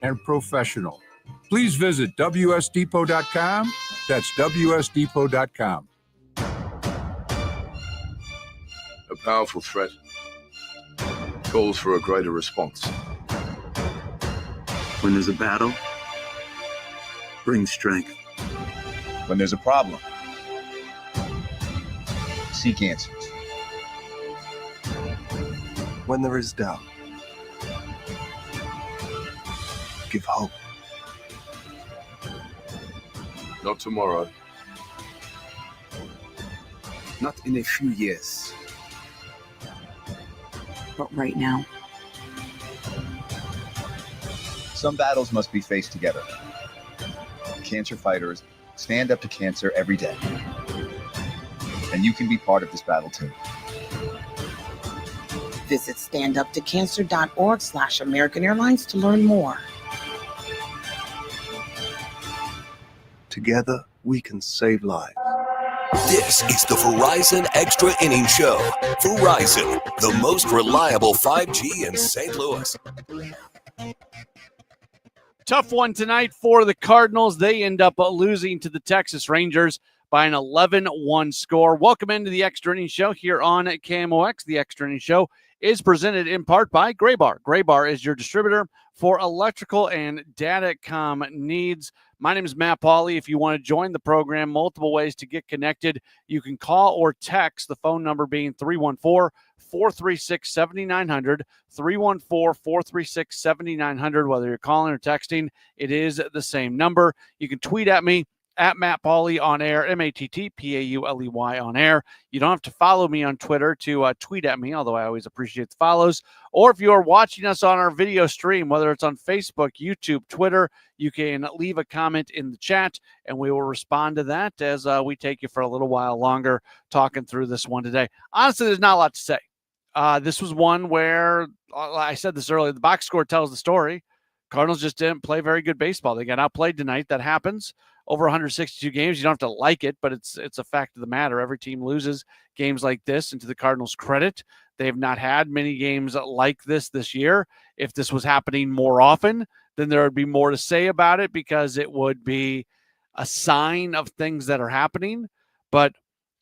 and professional. Please visit WSDepot.com. That's WSDepot.com. A powerful threat calls for a greater response. When there's a battle, bring strength. When there's a problem, seek answers. When there is doubt, give hope. Not tomorrow. Not in a few years. But right now. Some battles must be faced together. Cancer fighters stand up to cancer every day. And you can be part of this battle too. Visit standuptocancer.org/American Airlines to learn more. Together, we can save lives. This is the Verizon Extra Innings Show. Verizon, the most reliable 5G in St. Louis. Tough one tonight for the Cardinals. They end up losing to the Texas Rangers by an 11-1 score. Welcome into the Extra Innings Show here on KMOX. The Extra Innings Show is presented in part by Graybar. Graybar is your distributor for electrical and datacom needs. My name is Matt Pauley. If you want to join the program, multiple ways to get connected. You can call or text, the phone number being 314-436-7900, 314-436-7900. Whether you're calling or texting, it is the same number. You can tweet at me at Matt Pauley on air, MattPauley on air. You don't have to follow me on Twitter to tweet at me, although I always appreciate the follows. Or if you are watching us on our video stream, whether it's on Facebook, YouTube, Twitter, you can leave a comment in the chat, and we will respond to that as we take you for a little while longer talking through this one today. Honestly, there's not a lot to say. This was one where, I said this earlier, the box score tells the story. Cardinals just didn't play very good baseball. They got outplayed tonight. That happens. Over 162 games. You don't have to like it, but it's a fact of the matter. Every team loses games like this, and to the Cardinals' credit, they have not had many games like this year. If this was happening more often, then there would be more to say about it because it would be a sign of things that are happening. But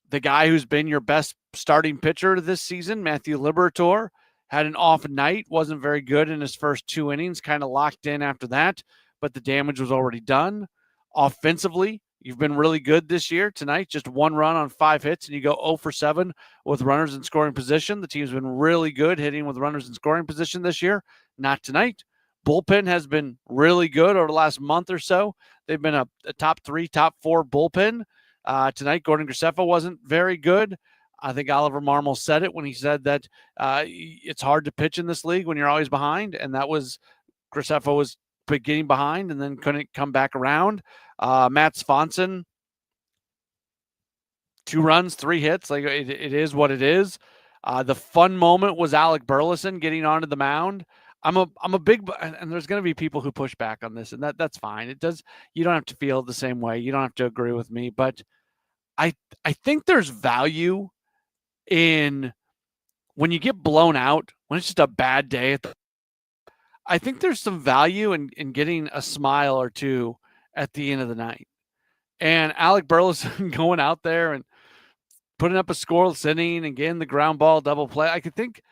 the guy who's been your best starting pitcher this season, Matthew Liberatore, had an off night, wasn't very good in his first 2 innings, kind of locked in after that, but the damage was already done. Offensively, you've been really good this year. Tonight, just 1 run on 5 hits, and you go 0 for 7 with runners in scoring position. The team's been really good hitting with runners in scoring position this year. Not tonight. Bullpen has been really good over the last month or so. They've been a top 3, top 4 bullpen. Tonight, Gordon Graceffo wasn't very good. I think Oliver Marmol said it when he said that it's hard to pitch in this league when you're always behind, and that was Graceffo was getting behind and then couldn't come back around. Matt Swanson, 2 runs, 3 hits. Like it is what it is. The fun moment was Alec Burleson getting onto the mound. I'm a big, and there's going to be people who push back on this, and that's fine. It does. You don't have to feel the same way. You don't have to agree with me, but I think there's value in when you get blown out, when it's just a bad day I think there's some value in getting a smile or two at the end of the night. And Alec Burleson going out there and putting up a scoreless inning and getting the ground ball double play. I could think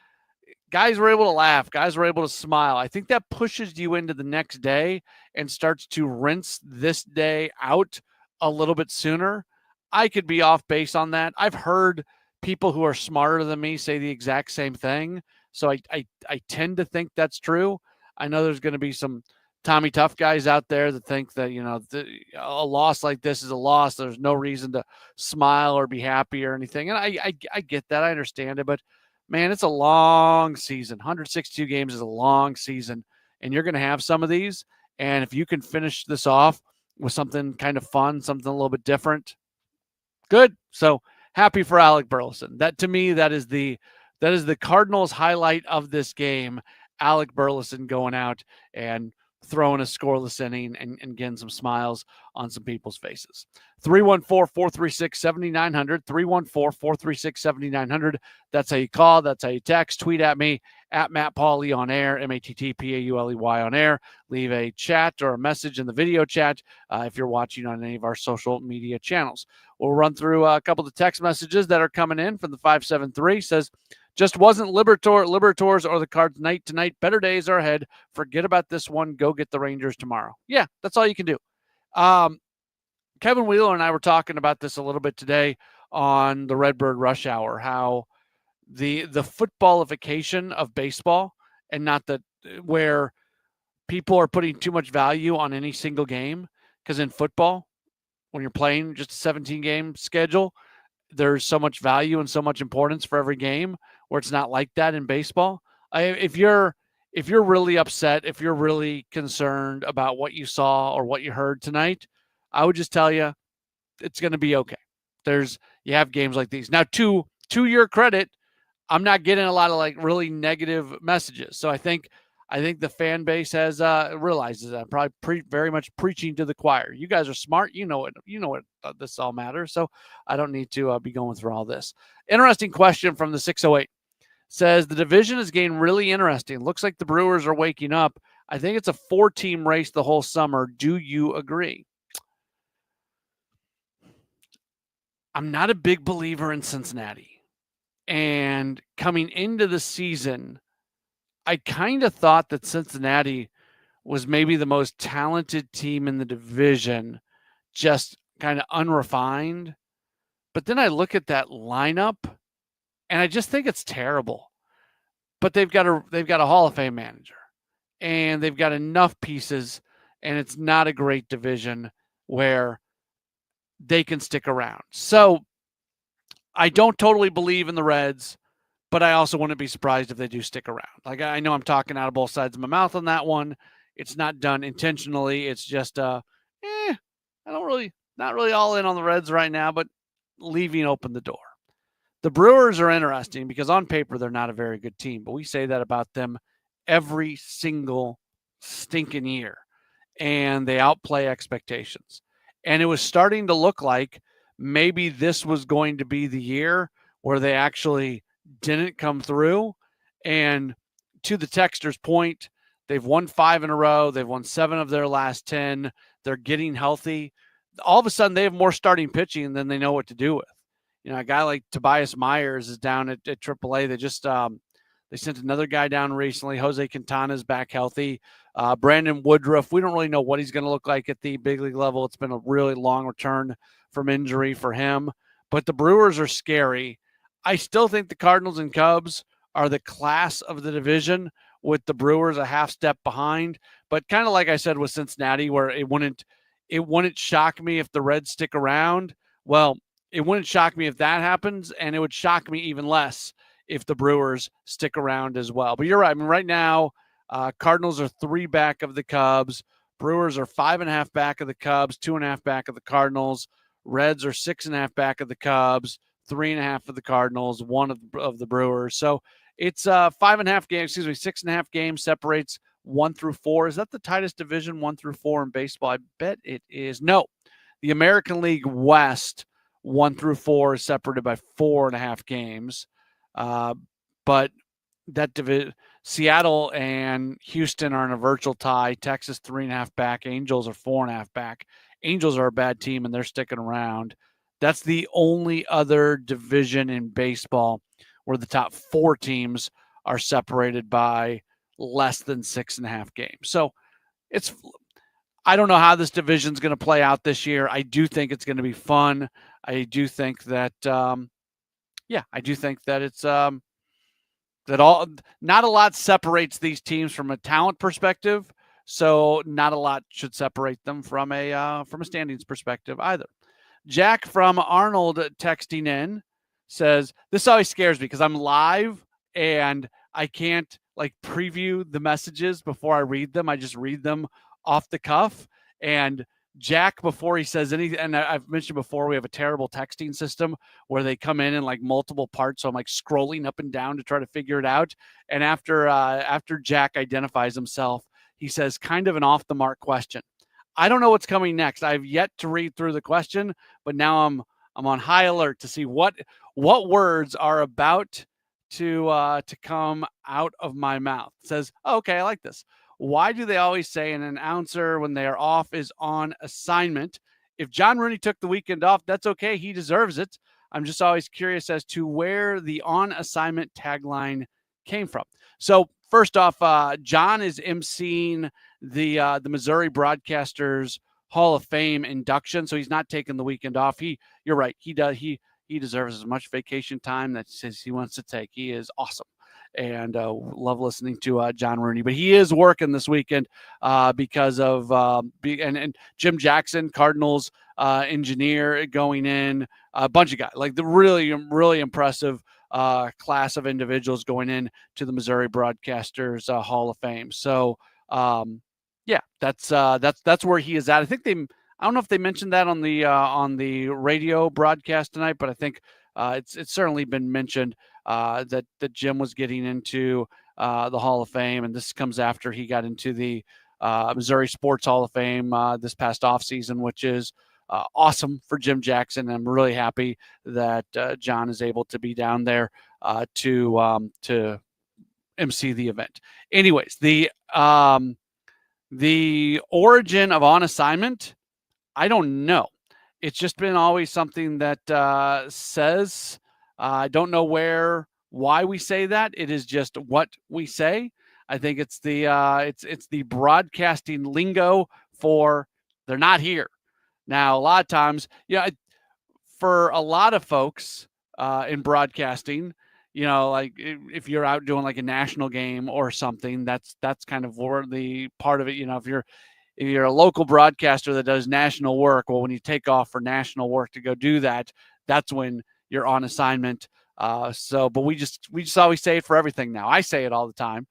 guys were able to laugh. Guys were able to smile. I think that pushes you into the next day and starts to rinse this day out a little bit sooner. I could be off base on that. I've heard people who are smarter than me say the exact same thing. So I tend to think that's true. I know there's going to be some Tommy Tough guys out there that think that, a loss like this is a loss. There's no reason to smile or be happy or anything. And I get that. I understand it. But, man, it's a long season. 162 games is a long season. And you're going to have some of these. And if you can finish this off with something kind of fun, something a little bit different, good. So happy for Alec Burleson. That, to me, that is the Cardinals highlight of this game. Alec Burleson going out and throwing a scoreless inning and getting some smiles on some people's faces. 314-436-7900, 314-436-7900. That's how you call. That's how you text. Tweet at me, at Matt Pauley on air, MattPauley on air. Leave a chat or a message in the video chat if you're watching on any of our social media channels. We'll run through a couple of text messages that are coming in from the 573. Says, just wasn't Liberators or the Cards night tonight. Better days are ahead. Forget about this one. Go get the Rangers tomorrow. Yeah, that's all you can do. Kevin Wheeler and I were talking about this a little bit today on the Redbird Rush Hour, how the footballification of baseball, and not that where people are putting too much value on any single game. Because in football, when you're playing just a 17-game schedule, there's so much value and so much importance for every game, where it's not like that in baseball. If you're really upset, if you're really concerned about what you saw or what you heard tonight, I would just tell you it's going to be okay. You have games like these. Now, to your credit, I'm not getting a lot of like really negative messages. So I think the fan base has realizes that. I'm probably very much preaching to the choir. You guys are smart. You know what this all matters. So I don't need to be going through all this. Interesting question from the 608. Says the division is getting really interesting. Looks like the Brewers are waking up. I think it's a 4-team race the whole summer. Do you agree? I'm not a big believer in Cincinnati. And coming into the season, I kind of thought that Cincinnati was maybe the most talented team in the division, just kind of unrefined. But then I look at that lineup, and I just think it's terrible. But they've got a Hall of Fame manager, and they've got enough pieces, and it's not a great division where they can stick around. So I don't totally believe in the Reds, but I also wouldn't be surprised if they do stick around. Like, I know I'm talking out of both sides of my mouth on that one. It's not done intentionally. It's just, not really all in on the Reds right now, but leaving open the door. The Brewers are interesting because on paper, they're not a very good team, but we say that about them every single stinking year, and they outplay expectations. And it was starting to look like maybe this was going to be the year where they actually didn't come through. And to the texter's point, they've won 5 in a row. They've won 7 of their last 10. They're getting healthy. All of a sudden, they have more starting pitching than they know what to do with. You know, a guy like Tobias Myers is down at AAA. They just they sent another guy down recently. Jose Quintana's back healthy. Brandon Woodruff, we don't really know what he's going to look like at the big league level. It's been a really long return from injury for him. But the Brewers are scary. I still think the Cardinals and Cubs are the class of the division, with the Brewers a half step behind. But kind of like I said with Cincinnati, where it wouldn't shock me if the Reds stick around. Well, it wouldn't shock me if that happens, and it would shock me even less if the Brewers stick around as well. But you're right. I mean, right now, Cardinals are 3 back of the Cubs. Brewers are 5.5 back of the Cubs, 2.5 back of the Cardinals. Reds are 6.5 back of the Cubs, 3.5 of the Cardinals, 1 of the Brewers. So it's 6.5 games separates 1 through 4. Is that the tightest division, 1 through 4 in baseball? I bet it is. No, the American League West, 1 through 4 is separated by 4.5 games. But that division, Seattle and Houston are in a virtual tie. Texas 3.5 back. Angels are 4.5 back. Angels are a bad team, and they're sticking around. That's the only other division in baseball where the top 4 teams are separated by less than 6.5 games. So I don't know how this division is going to play out this year. I do think it's going to be fun. I do think that, it's not a lot separates these teams from a talent perspective. So not a lot should separate them from a standings perspective either. Jack from Arnold texting in says, this always scares me because I'm live and I can't preview the messages before I read them. I just read them off the cuff. And Jack, before he says anything, and I've mentioned before, we have a terrible texting system where they come in multiple parts. So I'm scrolling up and down to try to figure it out. And after Jack identifies himself, He says, kind of an off-the-mark question. I don't know what's coming next. I've yet to read through the question, but now I'm on high alert to see what words are about to come out of my mouth. It says, oh, okay, I like this. Why do they always say an announcer when they are off is on assignment? If John Rooney took the weekend off, that's okay. He deserves it. I'm just always curious as to where the on assignment tagline came from. So first off, John is emceeing the Missouri Broadcasters Hall of Fame induction, so he's not taking the weekend off. You're right. He deserves as much vacation time that he wants to take. He is awesome, and love listening to John Rooney. But he is working this weekend because of and Jim Jackson, Cardinals engineer, going in, a bunch of guys, like the really, really impressive class of individuals going in to the Missouri Broadcasters Hall of Fame. So yeah, that's where he is at. I don't know if they mentioned that on the radio broadcast tonight, but I think it's certainly been mentioned that Jim was getting into the Hall of Fame, and this comes after he got into the Missouri Sports Hall of Fame this past offseason, which is awesome for Jim Jackson. I'm really happy that John is able to be down there to MC the event. Anyways, the origin of on assignment, I don't know. It's just been always something that says, I don't know why we say that. It is just what we say. I think it's the broadcasting lingo for they're not here. Now, a lot of times, for a lot of folks in broadcasting, like if you're out doing like a national game or something, that's kind of where the part of it. If you're a local broadcaster that does national work, well, when you take off for national work to go do that, that's when you're on assignment. But we just always say it for everything now. I say it all the time.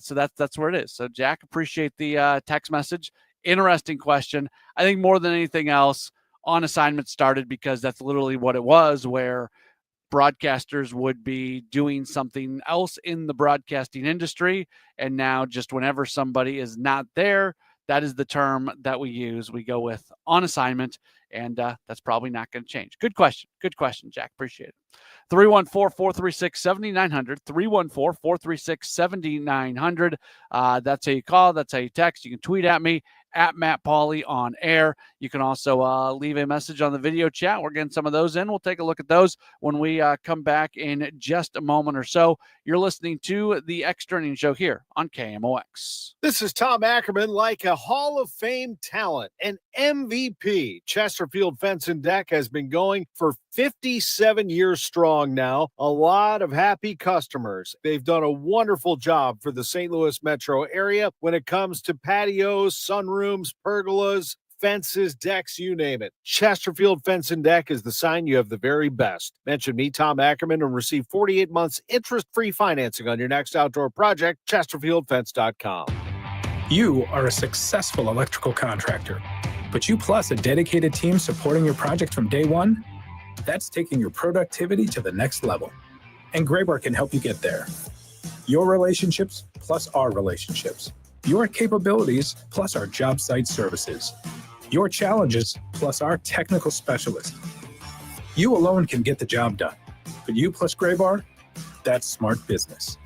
So that's where it is. So Jack, appreciate the text message. Interesting question. I think more than anything else, on assignment started because that's literally what it was, where broadcasters would be doing something else in the broadcasting industry. And now just whenever somebody is not there, that is the term that we use. We go with on assignment, and that's probably not going to change. Good question. Good question, Jack. Appreciate it. 314-436-7900, 314-436-7900. That's how you call. That's how you text. You can tweet at me, at Matt Pauley on air. You can also leave a message on the video chat. We're getting some of those in. We'll take a look at those when we come back in just a moment or so. You're listening to the Extra Innings Show here on KMOX. This is Tom Ackerman. Like a Hall of Fame talent, an MVP, Chesterfield Fence and Deck has been going for 57 years strong now. A lot of happy customers. They've done a wonderful job for the St. Louis metro area when it comes to patios, sunrooms, pergolas, fences, decks, you name it. Chesterfield Fence and Deck is the sign you have the very best. Mention me, Tom Ackerman, and receive 48 months interest-free financing on your next outdoor project, chesterfieldfence.com. You are a successful electrical contractor, but you plus a dedicated team supporting your project from day one? That's taking your productivity to the next level. And Graybar can help you get there. Your relationships plus our relationships. Your capabilities plus our job site services. Your challenges plus our technical specialists. You alone can get the job done, but you plus Graybar, that's smart business.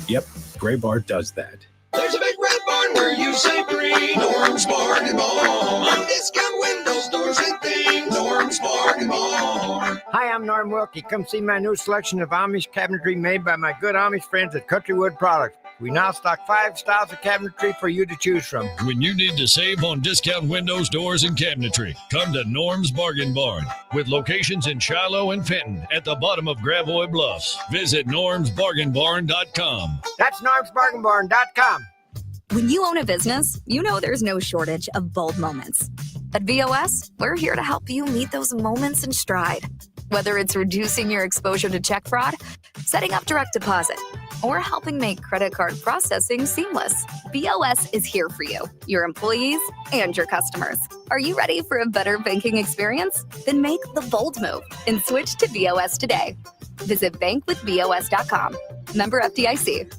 Yep, Graybar does that. There's a big red barn where you say green. Norm's Bargain Barn. On discount windows, doors, and things. Norm's Bargain Barn. Hi, I'm Norm Wilkie. Come see my new selection of Amish cabinetry made by my good Amish friends at Countrywood Products. We now stock 5 styles of cabinetry for you to choose from. When you need to save on discount windows, doors, and cabinetry, come to Norm's Bargain Barn. With locations in Shiloh and Fenton at the bottom of Gravois Bluffs. Visit normsbargainbarn.com. That's normsbargainbarn.com. When you own a business, you know there's no shortage of bold moments. At VOS, we're here to help you meet those moments in stride. Whether it's reducing your exposure to check fraud, setting up direct deposit, or helping make credit card processing seamless, VOS is here for you, your employees, and your customers. Are you ready for a better banking experience? Then make the bold move and switch to VOS today. Visit bankwithvos.com. Member FDIC.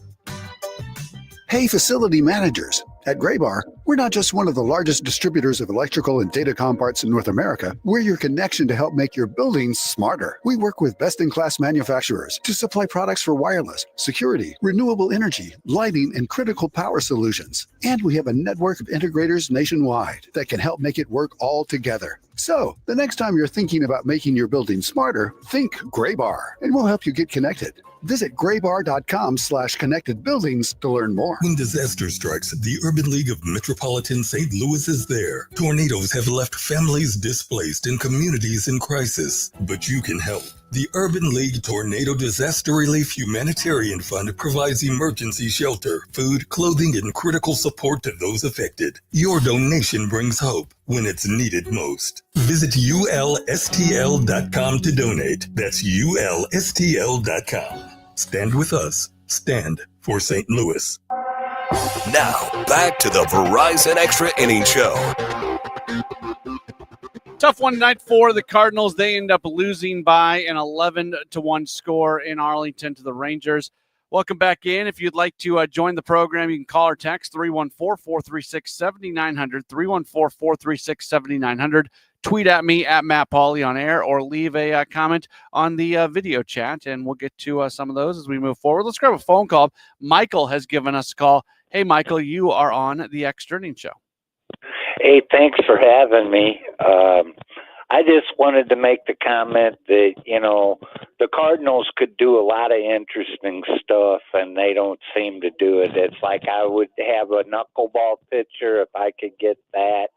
Hey, facility managers, At Graybar, we're not just one of the largest distributors of electrical and datacom parts in North America. We're your connection to help make your buildings smarter. We work with best-in-class manufacturers to supply products for wireless, security, renewable energy, lighting, and critical power solutions. And we have a network of integrators nationwide that can help make it work all together. So, the next time you're thinking about making your building smarter, think Graybar, and we'll help you get connected. Visit graybar.com/connected buildings to learn more. When disaster strikes, the Urban League of Metropolitan St. Louis is there. Tornadoes have left families displaced and communities in crisis, but you can help. The Urban League Tornado Disaster Relief Humanitarian Fund provides emergency shelter, food, clothing, and critical support to those affected. Your donation brings hope when it's needed most. Visit ulstl.com to donate. That's ulstl.com. Stand with us. Stand for St. Louis. Now, back to the Verizon Extra Innings Show. Tough one tonight for the Cardinals. They end up losing by an 11-1 score in Arlington to the Rangers. Welcome back in. If you'd like to join the program, you can call or text 314-436-7900, 314-436-7900. Tweet at me at Matt Pauley on air, or leave a comment on the video chat, and we'll get to some of those as we move forward. Let's grab a phone call. Michael has given us a call. Hey, Michael, you are on the Extra Innings Show. Hey, thanks for having me. I just wanted to make the comment that, the Cardinals could do a lot of interesting stuff, and they don't seem to do it. It's like I would have a knuckleball pitcher if I could get that.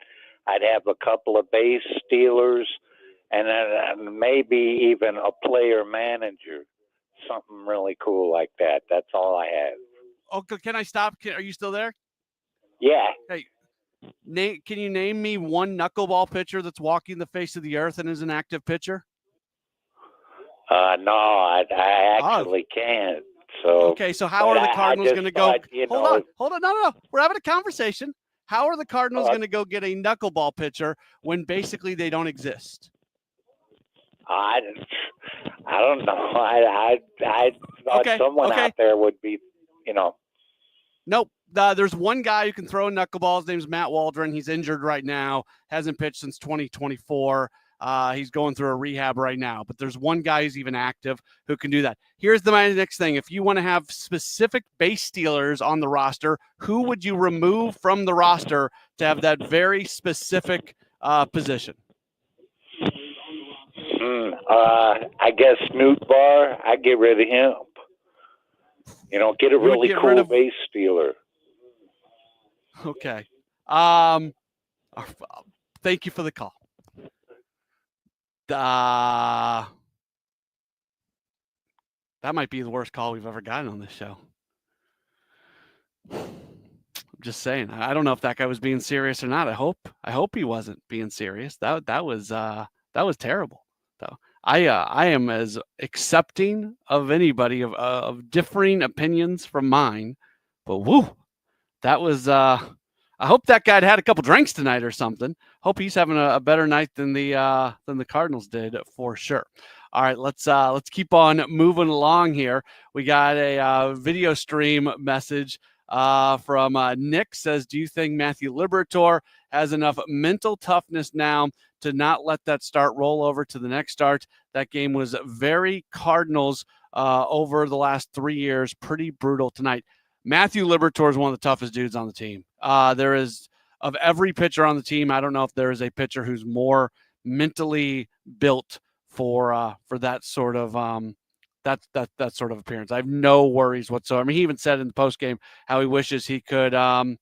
I'd have a couple of base stealers, and then maybe even a player manager, something really cool like that. That's all I have. Oh, can I stop? Are you still there? Yeah. Hey. Can you name me one knuckleball pitcher that's walking the face of the earth and is an active pitcher? No, I actually can't. So okay, so how are the Cardinals going to go? Hold on, no. We're having a conversation. How are the Cardinals going to go get a knuckleball pitcher when basically they don't exist? I don't know. I thought someone out there would be, Nope. There's one guy who can throw a knuckleball. His name's Matt Waldron. He's injured right now. Hasn't pitched since 2024. He's going through a rehab right now. But there's one guy who's even active who can do that. Here's my next thing. If you want to have specific base stealers on the roster, who would you remove from the roster to have that very specific position? I guess Newt Barr. I'd get rid of him. Get a really cool base stealer. Okay. Thank you for the call. That might be the worst call we've ever gotten on this show. I'm just saying. I don't know if that guy was being serious or not. I hope he wasn't being serious. That was terrible. So I am as accepting of anybody of differing opinions from mine, but woo, that was. I hope that guy had a couple drinks tonight or something. Hope he's having a better night than the Cardinals did for sure. All right, let's keep on moving along here. We got a video stream message from Nick. Says, do you think Matthew Liberatore has enough mental toughness now to not let that start roll over to the next start? That game was very Cardinals over the last 3 years. Pretty brutal tonight. Matthew Liberatore is one of the toughest dudes on the team. There is, of every pitcher on the team, I don't know if there is a pitcher who's more mentally built for that sort of that sort of appearance. I have no worries whatsoever. I mean, he even said in the post game how he wishes he could be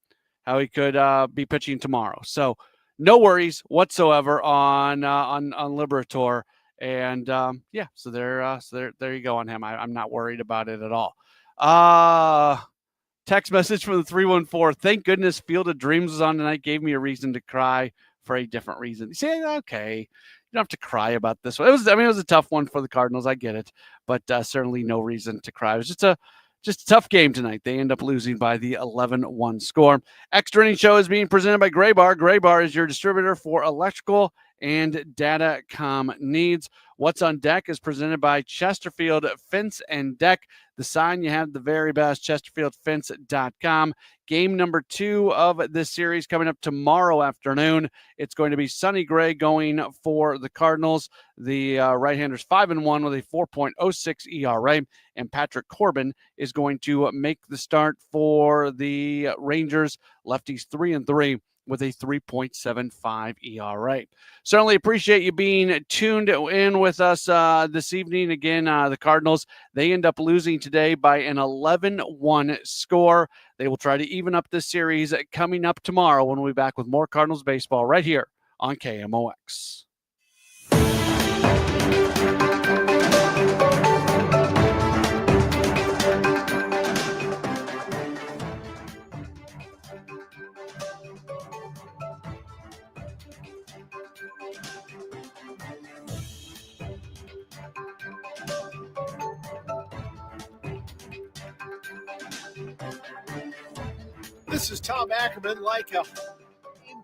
pitching tomorrow. So no worries whatsoever on Liberatore. And so there you go on him. I'm not worried about it at all. Text message from the 314. Thank goodness Field of Dreams was on tonight. Gave me a reason to cry for a different reason. You say, okay, you don't have to cry about this one. It was a tough one for the Cardinals. I get it, but certainly no reason to cry. It was just a tough game tonight. They end up losing by the 11-1 score. Extra Innings Show is being presented by Graybar. Graybar is your distributor for electrical and datacom needs. What's on Deck is presented by Chesterfield Fence and Deck. the sign you have the very best, chesterfieldfence.com. Game number 2 of this series coming up tomorrow afternoon. It's going to be Sonny Gray going for the Cardinals. The right-hander's 5-1 with a 4.06 ERA, and Patrick Corbin is going to make the start for the Rangers. Lefties 3-3 with a 3.75 ERA. Certainly appreciate you being tuned in with us this evening. Again, the Cardinals, they end up losing today by an 11-1 score. They will try to even up this series coming up tomorrow when we'll be back with more Cardinals baseball right here on KMOX. This is Tom Ackerman, like a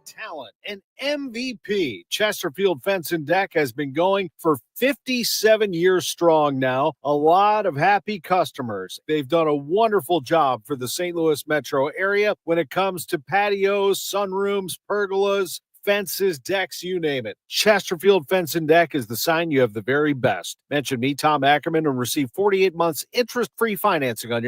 talent, an MVP. Chesterfield Fence and Deck has been going for 57 years strong now. A lot of happy customers. They've done a wonderful job for the St. Louis metro area when it comes to patios, sunrooms, pergolas, fences, decks, you name it. Chesterfield Fence and Deck is the sign you have the very best. Mention me, Tom Ackerman, and receive 48 months interest-free financing on your